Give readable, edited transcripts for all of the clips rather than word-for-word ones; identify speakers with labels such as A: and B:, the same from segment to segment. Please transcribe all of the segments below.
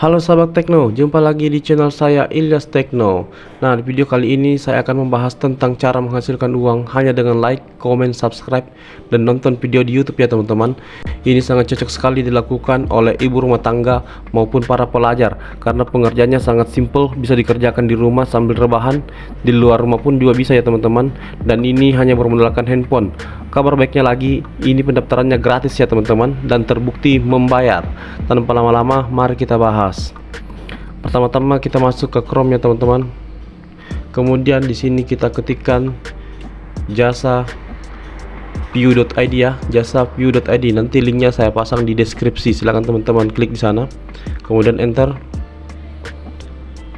A: Halo sahabat Tekno, jumpa lagi di channel saya Ilyas Tekno. Nah, di video kali ini saya akan membahas tentang cara menghasilkan uang hanya dengan like, comment, subscribe, dan nonton video di YouTube ya teman-teman. Ini sangat cocok sekali dilakukan oleh ibu rumah tangga maupun para pelajar karena pengerjaannya sangat simple, bisa dikerjakan di rumah sambil rebahan, di luar rumah pun juga bisa ya teman-teman. Dan ini hanya bermodalkan handphone. Kabar baiknya lagi, ini pendaftarannya gratis ya teman-teman dan terbukti membayar. Tanpa lama-lama, mari kita bahas. Pertama-tama kita masuk ke Chrome ya teman-teman. Kemudian di sini kita ketikkan jasa view.id ya, jasa view.id. Nanti linknya saya pasang di deskripsi. Silahkan teman-teman klik di sana. Kemudian enter.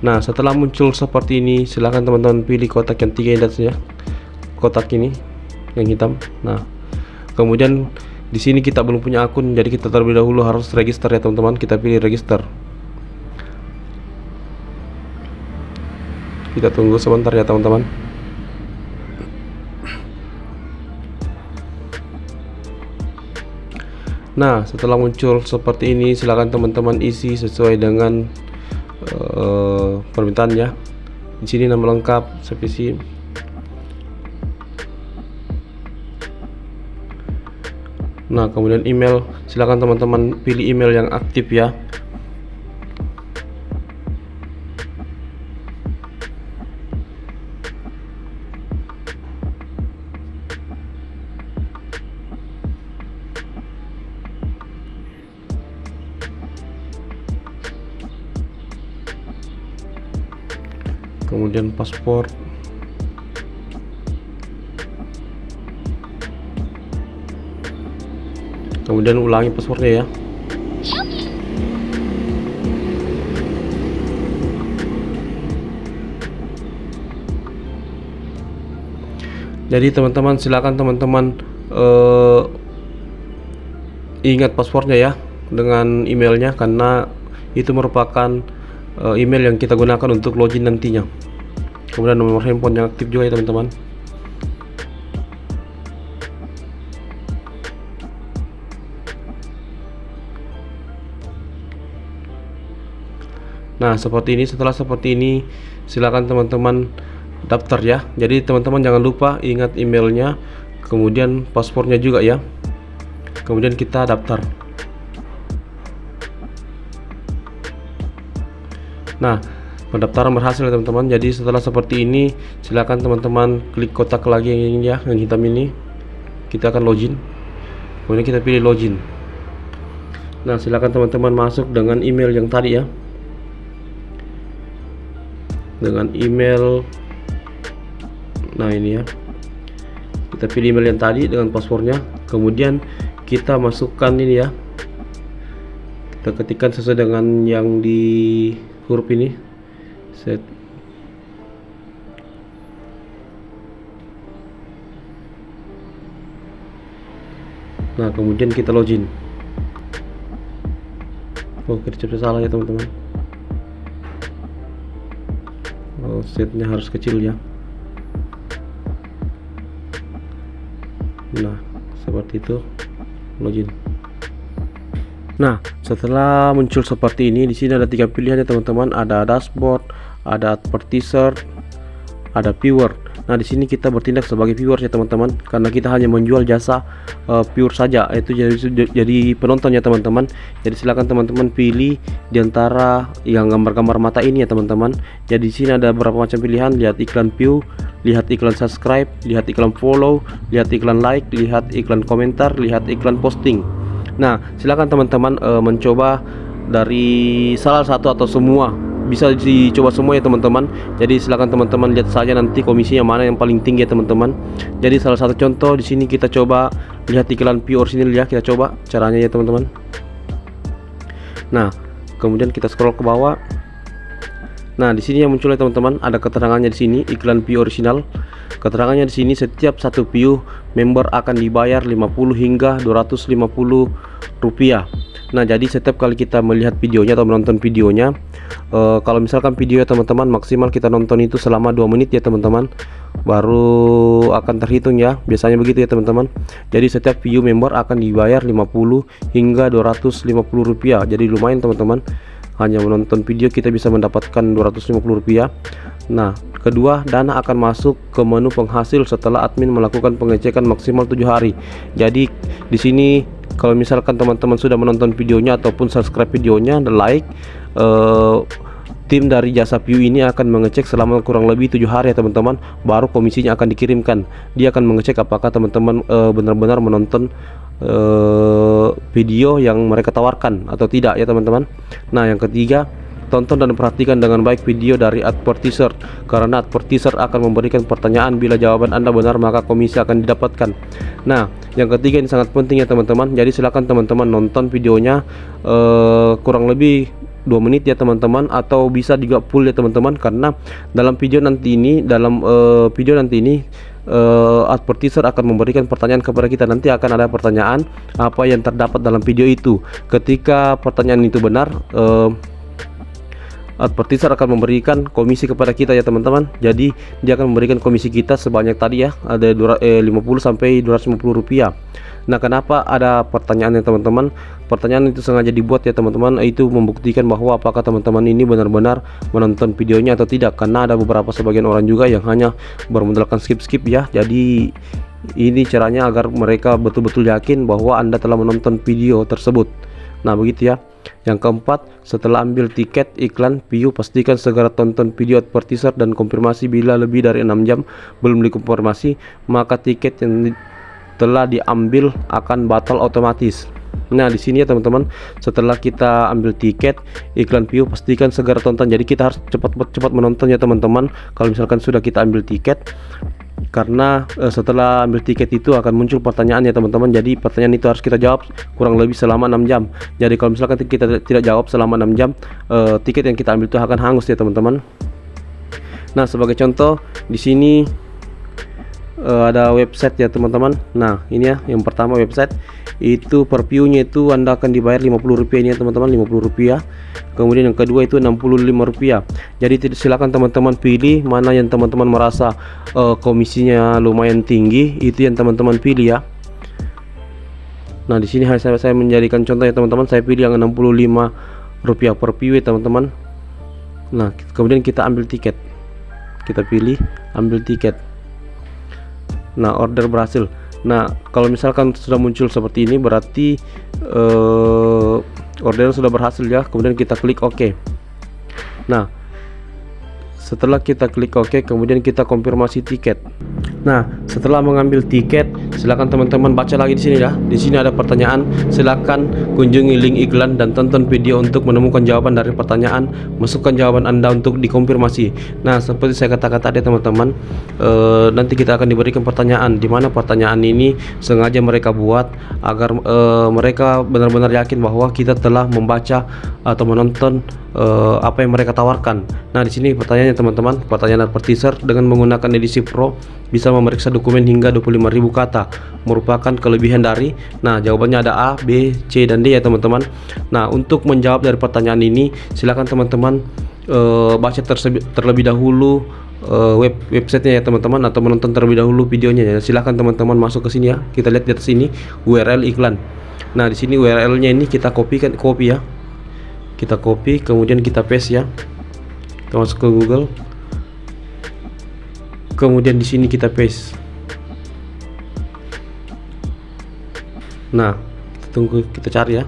A: Nah, setelah muncul seperti ini, silahkan teman-teman pilih kotak yang 3 ini ya. Kotak ini yang hitam. Nah, kemudian di sini kita belum punya akun, jadi kita terlebih dahulu harus register ya teman-teman. Kita pilih register. Kita tunggu sebentar ya teman-teman. Nah, setelah muncul seperti ini, silakan teman-teman isi sesuai dengan permintaannya. Di sini nama lengkap, spesi. Nah, kemudian email, silakan teman-teman pilih email yang aktif ya. Kemudian paspor. Kemudian ulangi passwordnya ya. Jadi teman-teman silakan teman-teman ingat passwordnya ya dengan emailnya, karena itu merupakan email yang kita gunakan untuk login nantinya. Kemudian nomor handphone yang aktif juga ya teman-teman. Nah, seperti ini. Setelah seperti ini, silakan teman-teman daftar ya. Jadi teman-teman jangan lupa ingat emailnya, kemudian paspornya juga ya. Kemudian kita daftar. Nah, pendaftaran berhasil ya teman-teman. Jadi setelah seperti ini, silakan teman-teman klik kotak lagi yang ini ya, yang hitam ini. Kita akan login. Kemudian kita pilih login. Nah, silakan teman-teman masuk dengan email yang tadi ya. Dengan email, nah ini ya, kita pilih email yang tadi dengan passwordnya. Kemudian kita masukkan ini ya, kita ketikkan sesuai dengan yang di huruf ini, set. Nah, kemudian kita login. Oh, kita salah ya teman-teman. Setnya harus kecil ya. Nah, seperti itu, login. Nah, setelah muncul seperti ini, di sini ada 3 pilihan ya teman-teman. Ada dashboard, ada advertiser, ada viewer. Nah, di sini kita bertindak sebagai viewer ya teman-teman, karena kita hanya menjual jasa viewer saja, yaitu jadi penonton ya teman-teman. Jadi silakan teman-teman pilih di antara yang gambar-gambar mata ini ya teman-teman. Jadi di sini ada beberapa macam pilihan, lihat iklan view, lihat iklan subscribe, lihat iklan follow, lihat iklan like, lihat iklan komentar, lihat iklan posting. Nah, silakan teman-teman mencoba dari salah satu atau semua. Bisa dicoba semua ya teman-teman. Jadi silakan teman-teman lihat saja nanti komisinya mana yang paling tinggi ya teman-teman. Jadi salah satu contoh di sini kita coba lihat iklan view original ya, kita coba caranya ya teman-teman. Nah, kemudian kita scroll ke bawah. Nah, di sini yang muncul ya teman-teman, ada keterangannya di sini, iklan view original. Keterangannya di sini, setiap satu view member akan dibayar 50 hingga 250 rupiah. Nah, jadi setiap kali kita melihat videonya atau menonton videonya, kalau misalkan video ya teman-teman maksimal kita nonton itu selama 2 menit ya teman-teman, baru akan terhitung ya, biasanya begitu ya teman-teman. Jadi setiap view member akan dibayar 50 hingga 250 rupiah. Jadi lumayan teman-teman. hanya menonton video kita bisa mendapatkan Rp250. Nah, kedua, dana akan masuk ke menu penghasil setelah admin melakukan pengecekan maksimal 7 hari. Jadi di sini kalau misalkan teman-teman sudah menonton videonya ataupun subscribe videonya dan like, tim dari jasa view ini akan mengecek selama kurang lebih 7 hari ya teman-teman, baru komisinya akan dikirimkan. Dia akan mengecek apakah teman-teman benar-benar menonton video yang mereka tawarkan atau tidak ya teman-teman. Nah, yang ketiga, tonton dan perhatikan dengan baik video dari advertiser, karena advertiser akan memberikan pertanyaan. Bila jawaban Anda benar, maka komisi akan didapatkan. Nah, yang ketiga ini sangat penting ya teman-teman. Jadi silakan teman-teman nonton videonya kurang lebih 2 menit ya teman-teman, atau bisa juga full ya teman-teman, karena dalam video nanti ini advertiser akan memberikan pertanyaan kepada kita. Nanti akan ada pertanyaan apa yang terdapat dalam video itu. Ketika pertanyaan itu benar, advertiser akan memberikan komisi kepada kita ya teman-teman. Jadi dia akan memberikan komisi kita sebanyak tadi ya, ada 50 sampai Rp250. Nah, kenapa ada pertanyaan ya teman-teman? Pertanyaan itu sengaja dibuat ya teman-teman, itu membuktikan bahwa apakah teman-teman ini benar-benar menonton videonya atau tidak. Karena ada beberapa sebagian orang juga yang hanya bermodalkan skip-skip ya. Jadi ini caranya agar mereka betul-betul yakin bahwa Anda telah menonton video tersebut. Nah, begitu ya. Yang keempat, setelah ambil tiket iklan view, pastikan segera tonton video advertiser dan konfirmasi. Bila lebih dari 6 jam belum dikonfirmasi, maka tiket yang telah diambil akan batal otomatis. Nah, di sini ya teman-teman, setelah kita ambil tiket iklan view, pastikan segera tonton. Jadi kita harus cepat menonton ya teman-teman. Kalau misalkan sudah kita ambil tiket, karena setelah ambil tiket itu akan muncul pertanyaan ya teman-teman. Jadi pertanyaan itu harus kita jawab kurang lebih selama 6 jam. Jadi kalau misalkan kita tidak jawab selama 6 jam, tiket yang kita ambil itu akan hangus ya teman-teman. Nah, sebagai contoh di sini ada website ya teman-teman. Nah, ini ya, yang pertama website itu per view-nya itu Anda akan dibayar Rp50 ini ya teman-teman, Rp50. Kemudian yang kedua itu Rp65. Jadi silakan teman-teman pilih mana yang teman-teman merasa komisinya lumayan tinggi, itu yang teman-teman pilih ya. Nah, di sini saya menjadikan contoh ya teman-teman, saya pilih yang Rp65 per view ya teman-teman. Nah, kemudian kita ambil tiket, kita pilih ambil tiket. Nah, order berhasil. Nah, kalau misalkan sudah muncul seperti ini, berarti order sudah berhasil ya. Kemudian kita klik OK. Nah, setelah kita klik OK, kemudian kita konfirmasi tiket. Nah, setelah mengambil tiket, silakan teman-teman baca lagi di sini ya. Di sini ada pertanyaan. Silakan kunjungi link iklan dan tonton video untuk menemukan jawaban dari pertanyaan. Masukkan jawaban Anda untuk dikonfirmasi. Nah, seperti saya katakan tadi teman-teman, nanti kita akan diberikan pertanyaan, di mana pertanyaan ini sengaja mereka buat agar mereka benar-benar yakin bahwa kita telah membaca atau menonton apa yang mereka tawarkan. Nah, di sini pertanyaannya teman-teman, pertanyaan advertiser dengan menggunakan edisi Pro bisa memeriksa dokumen hingga 25.000 kata, merupakan kelebihan dari. Nah, jawabannya ada A, B, C, dan D ya teman-teman. Nah, untuk menjawab dari pertanyaan ini, silakan teman-teman baca terlebih dahulu websitenya ya teman-teman, atau menonton terlebih dahulu videonya ya. Silakan teman-teman masuk ke sini ya. Kita lihat di atas sini URL iklan. Nah, di sini URL-nya ini kita copy ya. Kita copy, kemudian kita paste ya. Kita masuk ke Google. Kemudian di sini kita paste. Nah, tunggu, kita cari ya.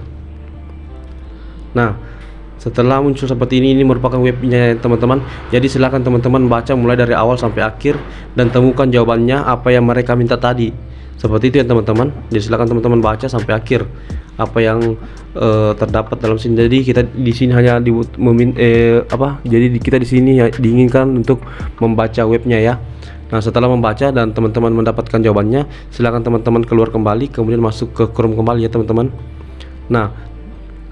A: Nah, setelah muncul seperti ini merupakan webnya teman-teman. Jadi silakan teman-teman baca mulai dari awal sampai akhir dan temukan jawabannya apa yang mereka minta tadi. Seperti itu ya teman-teman. Jadi silakan teman-teman baca sampai akhir apa yang terdapat dalam sini. Jadi kita di sini hanya jadi kita di sini ya, diinginkan untuk membaca webnya ya. Nah, setelah membaca dan teman-teman mendapatkan jawabannya, silakan teman-teman keluar kembali, kemudian masuk ke Chrome kembali ya teman-teman. Nah,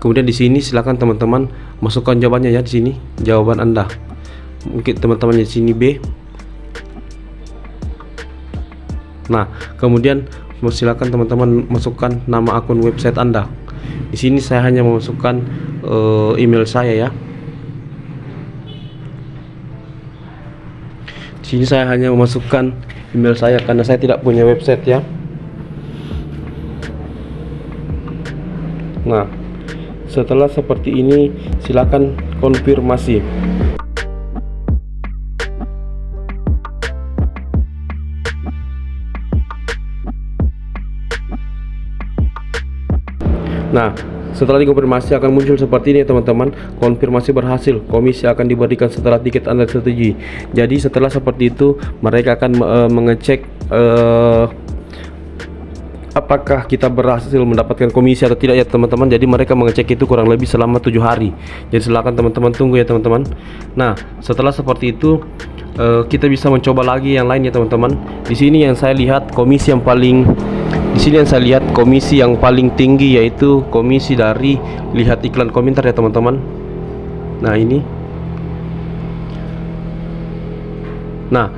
A: kemudian di sini silakan teman-teman masukkan jawabannya ya. Di sini jawaban Anda. Mungkin teman-teman di sini B. Nah, kemudian silakan teman-teman masukkan nama akun website Anda. Di sini saya hanya memasukkan email saya ya. Di sini saya hanya memasukkan email saya karena saya tidak punya website ya. Nah, setelah seperti ini silakan konfirmasi. Nah, setelah dikonfirmasi akan muncul seperti ini ya teman-teman. Konfirmasi berhasil, komisi akan diberikan setelah tiket Anda tersetujui. Jadi setelah seperti itu mereka akan mengecek apakah kita berhasil mendapatkan komisi atau tidak ya teman-teman. Jadi mereka mengecek itu kurang lebih selama 7 hari. Jadi silakan teman-teman tunggu ya teman-teman. Nah, setelah seperti itu kita bisa mencoba lagi yang lain ya teman-teman. Di sini yang saya lihat komisi yang paling tinggi yaitu komisi dari lihat iklan komentar ya teman-teman. Nah, ini. Nah,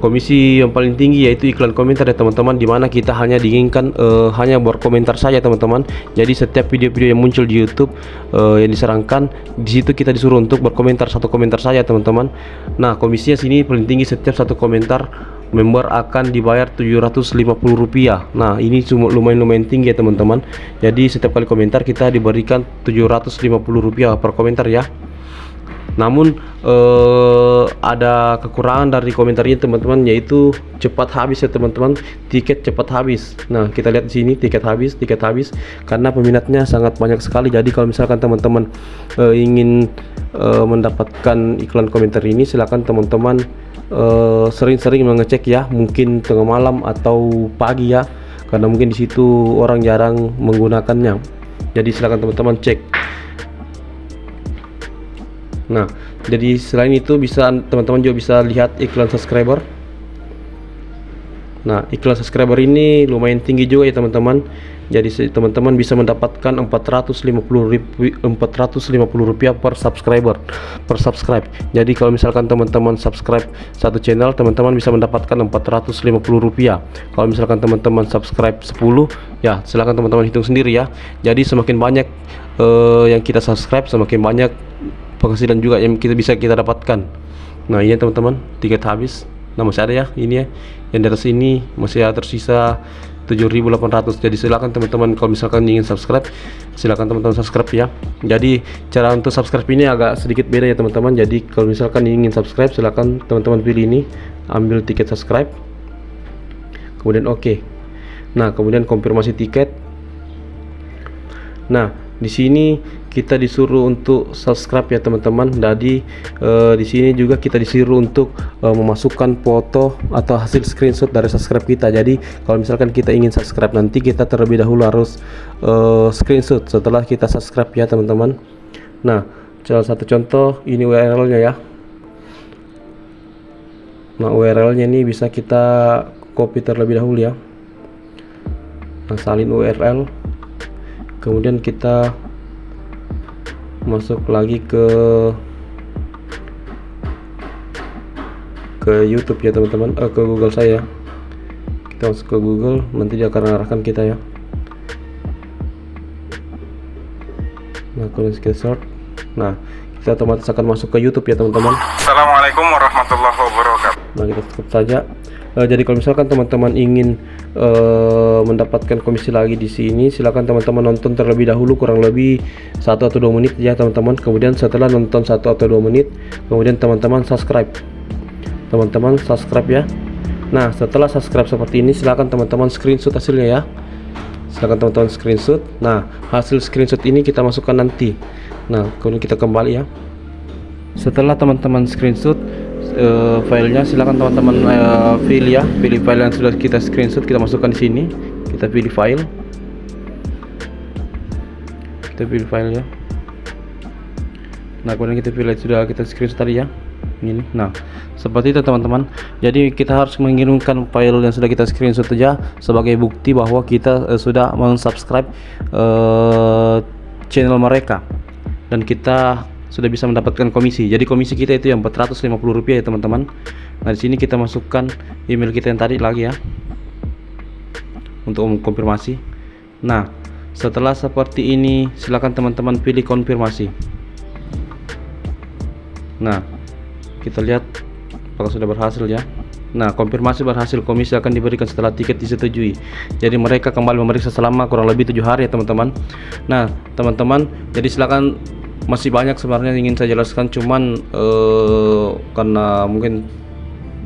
A: komisi yang paling tinggi yaitu iklan komentar ya teman-teman, dimana kita hanya diinginkan hanya berkomentar saja teman-teman. Jadi setiap video-video yang muncul di YouTube yang disarankan, di situ kita disuruh untuk berkomentar, satu komentar saja teman-teman. Nah, komisinya sini paling tinggi, setiap satu komentar member akan dibayar Rp750. Nah, ini cuma lumayan tinggi ya teman-teman. Jadi setiap kali komentar kita diberikan Rp750 per komentar ya. Namun ada kekurangan dari komentar ini teman-teman, yaitu cepat habis ya teman-teman, tiket cepat habis. Nah, kita lihat di sini tiket habis karena peminatnya sangat banyak sekali. Jadi kalau misalkan teman-teman ingin mendapatkan iklan komentar ini, silakan teman-teman sering-sering mengecek ya, mungkin tengah malam atau pagi ya, karena mungkin di situ orang jarang menggunakannya. Jadi silakan teman-teman cek. Nah, jadi selain itu teman-teman juga bisa lihat iklan subscriber. Nah, iklan subscriber ini lumayan tinggi juga ya teman-teman. Jadi teman-teman bisa mendapatkan Rp450 per subscribe. Jadi kalau misalkan teman-teman subscribe satu channel, teman-teman bisa mendapatkan Rp450. Kalau misalkan teman-teman subscribe 10, ya silakan teman-teman hitung sendiri ya. Jadi semakin banyak yang kita subscribe, semakin banyak penghasilan juga yang bisa kita dapatkan. Nah, ini teman-teman, tiket habis. Nah, masih ada ya ini ya, yang di atas ini masih ada tersisa 7.800. Jadi silakan teman-teman kalau misalkan ingin subscribe, silakan teman-teman subscribe ya. Jadi cara untuk subscribe ini agak sedikit beda ya teman-teman. Jadi kalau misalkan ingin subscribe, silakan teman-teman pilih ini, ambil tiket subscribe, kemudian oke. Nah, kemudian konfirmasi tiket. Nah, di sini kita disuruh untuk subscribe ya teman-teman. Jadi di sini juga kita disuruh untuk memasukkan foto atau hasil screenshot dari subscribe kita. Jadi kalau misalkan kita ingin subscribe, nanti kita terlebih dahulu harus screenshot setelah kita subscribe ya teman-teman. Nah, salah satu contoh ini URL-nya ya. Nah, URL-nya ini bisa kita copy terlebih dahulu ya. Nah, salin URL. Kemudian kita masuk lagi ke YouTube ya teman-teman, ke Google saya. Kita masuk ke Google, nanti dia akan arahkan kita ya. Nah, kalau kita search, nah kita otomatis akan masuk ke YouTube ya teman-teman.
B: Assalamualaikum warahmatullahi wabarakatuh.
A: Nah, kita tutup saja. Jadi kalau misalkan teman-teman ingin mendapatkan komisi lagi di sini, silakan teman-teman nonton terlebih dahulu kurang lebih 1 atau 2 menit ya teman-teman. Kemudian setelah nonton 1 atau 2 menit, kemudian teman-teman subscribe. Teman-teman subscribe ya. Nah, setelah subscribe seperti ini, silakan teman-teman screenshot hasilnya ya. Silakan teman-teman screenshot. Nah, hasil screenshot ini kita masukkan nanti. Nah, kemudian kita kembali ya. Setelah teman-teman screenshot filenya, silakan teman-teman pilih file yang sudah kita screenshot, kita masukkan di sini. Kita pilih file, ya. Nah, kemudian kita pilih sudah kita screenshot tadi ya, ini. Nah, seperti itu teman-teman. Jadi kita harus mengirimkan file yang sudah kita screenshot saja sebagai bukti bahwa kita sudah mensubscribe channel mereka dan kita sudah bisa mendapatkan komisi. Jadi komisi kita itu yang Rp450 ya teman-teman. Nah, di sini kita masukkan email kita yang tadi lagi ya untuk konfirmasi. Nah, setelah seperti ini silakan teman-teman pilih konfirmasi. Nah, kita lihat apakah sudah berhasil ya. Nah, konfirmasi berhasil, komisi akan diberikan setelah tiket disetujui. Jadi mereka kembali memeriksa selama kurang lebih 7 hari ya teman-teman. Nah teman-teman, jadi silakan, masih banyak sebenarnya ingin saya jelaskan, cuman karena mungkin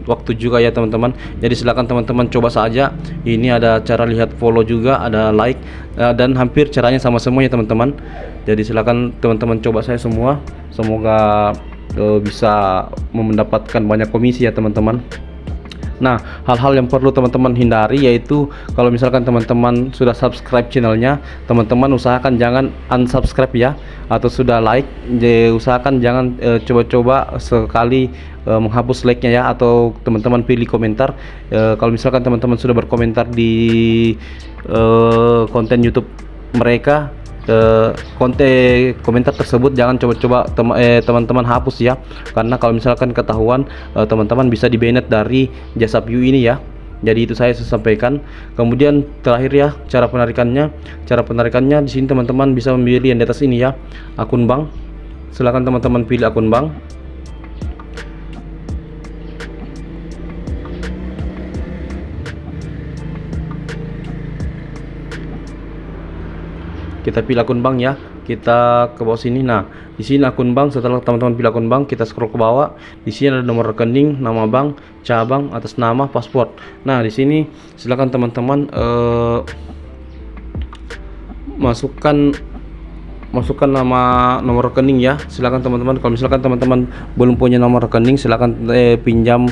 A: waktu juga ya teman-teman. Jadi silakan teman-teman coba saja. Ini ada cara lihat follow juga, ada like, dan hampir caranya sama semuanya teman-teman. Jadi silakan teman-teman coba saya semua. Semoga bisa mendapatkan banyak komisi ya teman-teman. Nah, hal-hal yang perlu teman-teman hindari yaitu kalau misalkan teman-teman sudah subscribe channelnya, teman-teman usahakan jangan unsubscribe ya, atau sudah like, usahakan jangan coba-coba sekali menghapus like-nya ya, atau teman-teman pilih komentar. Kalau misalkan teman-teman sudah berkomentar di konten YouTube mereka, komentar tersebut jangan coba-coba teman-teman hapus ya, karena kalau misalkan ketahuan teman-teman bisa di-banned dari jasa view ini ya. Jadi itu saya sampaikan. Kemudian terakhir ya, cara penarikannya di sini teman-teman bisa memilih yang di atas ini ya, akun bank. Silakan teman-teman pilih akun bank. Kita pilih akun bank ya, kita ke bawah sini. Nah, di sini akun bank. Setelah teman-teman pilih akun bank, kita scroll ke bawah. Di sini ada nomor rekening, nama bank, cabang, atas nama, paspor. Nah, di sini silakan teman-teman masukkan nama, nomor rekening ya. Silakan teman-teman, kalau misalkan teman-teman belum punya nomor rekening, silakan pinjam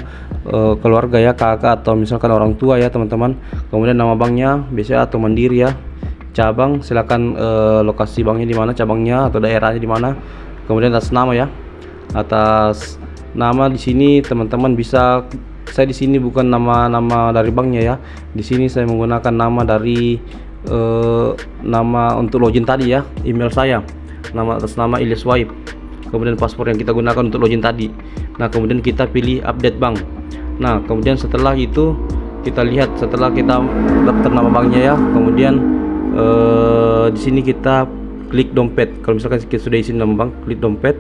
A: keluarga ya, kakak atau misalkan orang tua ya teman-teman. Kemudian nama banknya BCA atau Mandiri ya. Cabang silakan lokasi banknya di mana, cabangnya atau daerahnya di mana. Kemudian atas nama ya, atas nama di sini teman-teman bisa, saya di sini bukan nama dari banknya ya, di sini saya menggunakan nama dari nama untuk login tadi ya, email saya, nama atas nama Ilyas Waib. Kemudian paspor yang kita gunakan untuk login tadi. Nah, kemudian kita pilih update bank. Nah, kemudian setelah itu kita lihat, setelah kita daftar nama banknya ya, kemudian di sini kita klik dompet. Kalau misalkan kita sudah isi nama bank, klik dompet.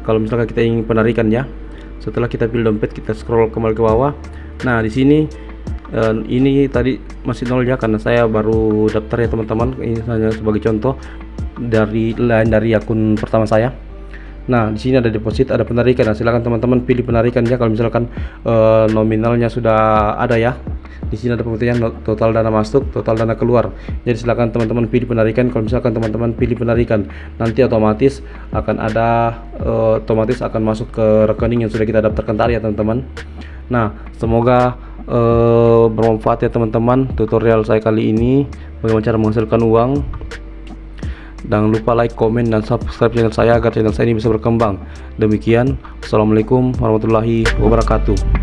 A: Kalau misalkan kita ingin penarikan ya, setelah kita pilih dompet, kita scroll kembali ke bawah. Nah, di sini ini tadi masih 0 ya, karena saya baru daftar ya teman-teman. Ini hanya sebagai contoh dari akun pertama saya. Nah, di sini ada deposit, ada penarikan. Nah, silakan teman-teman pilih penarikan ya. Kalau misalkan nominalnya sudah ada ya. Di sini ada pembuktian total dana masuk, total dana keluar. Jadi silakan teman-teman pilih penarikan. Kalau misalkan teman-teman pilih penarikan, nanti otomatis akan ada otomatis akan masuk ke rekening yang sudah kita daftarkan tadi ya teman-teman. Nah, semoga bermanfaat ya teman-teman tutorial saya kali ini bagaimana cara menghasilkan uang. Jangan lupa like, komen, dan subscribe channel saya agar channel saya ini bisa berkembang. Demikian, assalamualaikum warahmatullahi wabarakatuh.